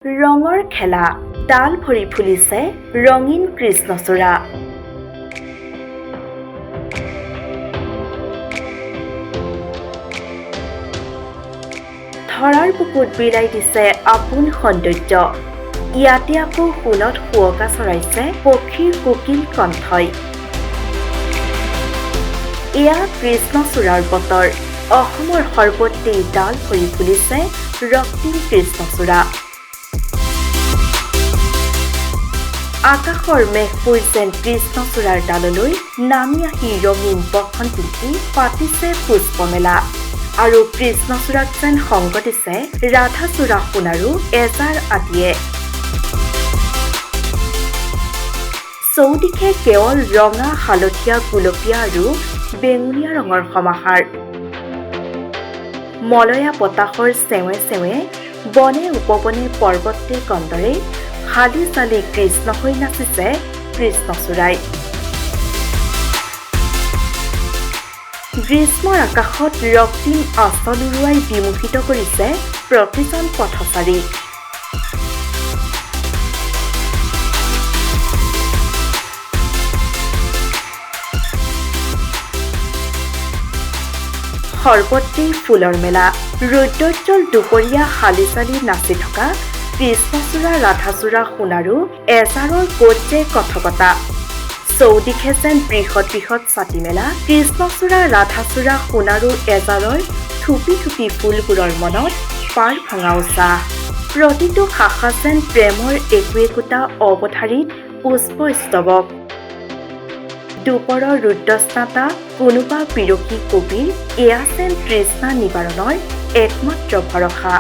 ৰঙৰ খেলা ডাল ভৰি ফুলিছে ৰঙীন কৃষ্ণচূড়া। ধৰাৰ বুকুত বিলাই দিছে আপোন সৌন্দৰ্য। ইয়াতে আকৌ ফুলত শুৱকা চৰাইছে পক্ষীৰ কোকিল কণ্ঠই। এয়া কৃষ্ণচূড়াৰ বতৰ। অসমৰ সৰ্বত্ৰে ডাল ভৰি ফুলিছে ৰক্তিম কৃষ্ণচূড়া। আকাশৰ মেঘবোৰ যেন কৃষ্ণচূড়াৰ ডাললৈ নামি আহি ৰঙীন বসন পিন্ধি পাতিছে পুষ্পমেলা। আৰু কৃষ্ণচূড়াক যেন সংগ দিছে ৰাধাচূড়া সোণাৰু এজাৰ আদিয়ে। চৌদিশে কেৱল ৰঙা, হালধীয়া, গুলপীয়া আৰু বেঙুনীয়া ৰঙৰ সমাহাৰ। মলয়া বতাহৰ চেৱে চেৱে বনে উপবনে পৰ্বতে কন্দৰে হালি চালি কৃষ্ণ হৈ নাচিছে কৃষ্ণচূড়াই। গ্ৰীষ্মৰ আকাশত ৰক্তিম আচল উৰুৱাই বিমোহিত কৰিছে প্ৰতিজন পথচাৰীক। সৰ্বত্ৰে ফুলৰ মেলা। ৰৌদ্ৰোজ্জ্বল দুপৰীয়া হালি চালি নাচি থকা কৃষ্ণচূড়া, ৰাধাচূড়া সোণাৰু এজাৰৰ ক'ত যে কথকতা। চৌদিশে যেন বৃহৎ বৃহৎ ছাতি মেলা। কৃষ্ণচূড়া, ৰাধাচূড়া সোণাৰু এজাৰৰ থুপি থুপি ফুলবোৰৰ মনত পাৰ ভঙা উচা। প্ৰতিটো শাখা যেন প্ৰেমৰ একো একোটা অৱধাৰিত পুষ্পস্তৱক। দুপৰৰ ৰুদ্ৰস্নাতা কোনোবা বিৰসী কবিৰ এয়া যেন তৃষ্ণা নিবাৰণৰ একমাত্ৰ ভৰসা।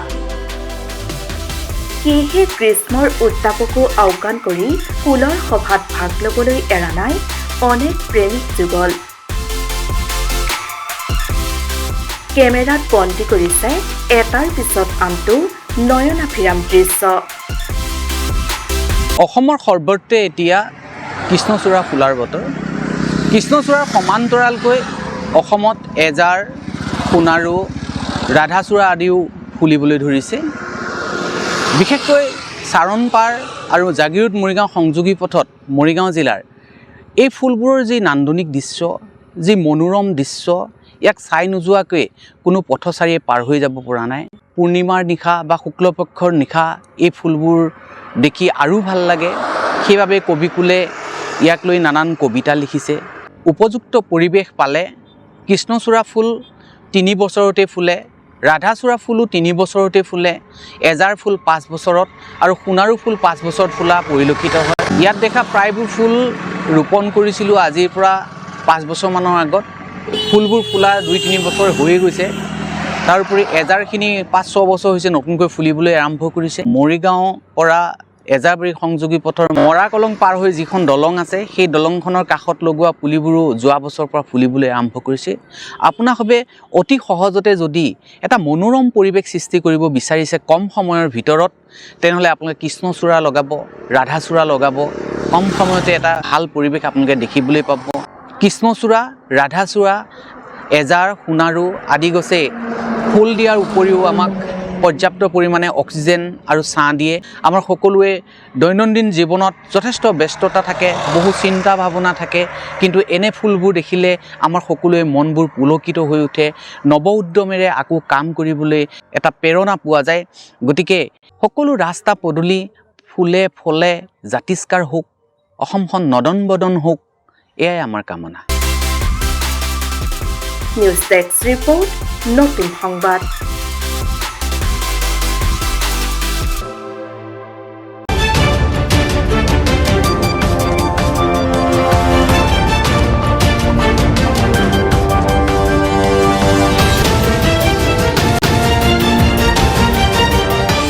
সেয়েহে গ্ৰীষ্মৰ উত্তাপকো আওকাণ কৰি ফুলৰ সভাত ভাগ ল'বলৈ এৰা নাই অনেক প্ৰেমিক যুগল। কেমেৰাত বন্দী কৰিছে এটাৰ পিছত আনটো নয়নাভিৰাম দৃশ্য। অসমৰ সৰ্বত্ৰে এতিয়া কৃষ্ণচূড়া ফুলাৰ বতৰ। কৃষ্ণচূড়াৰ সমান্তৰালকৈ অসমত এজাৰ, সোণাৰু, ৰাধাচূড়া আদিও ফুলিবলৈ ধৰিছে। বিশেষকৈ চাৰণপাৰ আৰু জাগিৰোড মৰিগাঁও সংযোগী পথত মৰিগাঁও জিলাৰ এই ফুলবোৰৰ যি নান্দনিক দৃশ্য, যি মনোৰম দৃশ্য, ইয়াক চাই নোযোৱাকৈ কোনো পথচাৰীয়ে পাৰ হৈ যাব পৰা নাই। পূৰ্ণিমাৰ নিশা বা শুক্লপক্ষৰ নিশা এই ফুলবোৰ দেখি আৰু ভাল লাগে। সেইবাবে কবিকুলে ইয়াক লৈ নানান কবিতা লিখিছে। উপযুক্ত পৰিৱেশ পালে কৃষ্ণচূড়া ফুল 3 বছৰতে ফুলে, ৰাধাচূড়া ফুলো 3 বছৰতে ফুলে, এজাৰ ফুল 5 বছৰত আৰু সোণাৰু ফুল 5 বছৰত ফুলা পৰিলক্ষিত হয়। ইয়াত দেখা প্ৰায়বোৰ ফুল ৰোপণ কৰিছিলোঁ আজিৰ পৰা 5 বছৰমানৰ আগত। ফুলবোৰ ফুলা 2-3 বছৰ হৈয়ে গৈছে। তাৰোপৰি এজাৰখিনি 5-6 বছৰ হৈছে নতুনকৈ ফুলিবলৈ আৰম্ভ কৰিছে। মৰিগাঁও পৰা এজাৰবাৰী সংযোগী পথৰ মৰা কলং পাৰ হৈ যিখন দলং আছে, সেই দলংখনৰ কাষত লগোৱা পুলিবোৰো যোৱা বছৰৰ পৰা ফুলিবলৈ আৰম্ভ কৰিছে। আপোনাসবে অতি সহজতে যদি এটা মনোৰম পৰিৱেশ সৃষ্টি কৰিব বিচাৰিছে কম সময়ৰ ভিতৰত, তেনেহ'লে আপোনালোকে কৃষ্ণচূড়া লগাব, ৰাধাচূড়া লগাব। কম সময়তে এটা ভাল পৰিৱেশ আপোনালোকে দেখিবলৈ পাব। কৃষ্ণচূড়া, ৰাধাচূড়া, এজাৰ, সোণাৰু আদি গছে ফুল দিয়াৰ উপৰিও আমাক পৰ্যাপ্ত পৰিমাণে অক্সিজেন আৰু ছাঁ দিয়ে। আমাৰ সকলোৱে দৈনন্দিন জীৱনত যথেষ্ট ব্যস্ততা থাকে, বহু চিন্তা ভাৱনা থাকে, কিন্তু এনে ফুলবোৰ দেখিলে আমাৰ সকলোৱে মনবোৰ পুলকিত হৈ উঠে। নৱ উদ্যমেৰে আকৌ কাম কৰিবলৈ এটা প্ৰেৰণা পোৱা যায়। গতিকে সকলো ৰাস্তা পদূলি ফুলে ফলে জাতিষ্কাৰ হওক, অসমখন নদন বদন হওক, এয়াই আমাৰ কামনা। নিউজ ডেস্ক ৰিপৰ্ট, নতুন সংবাদ।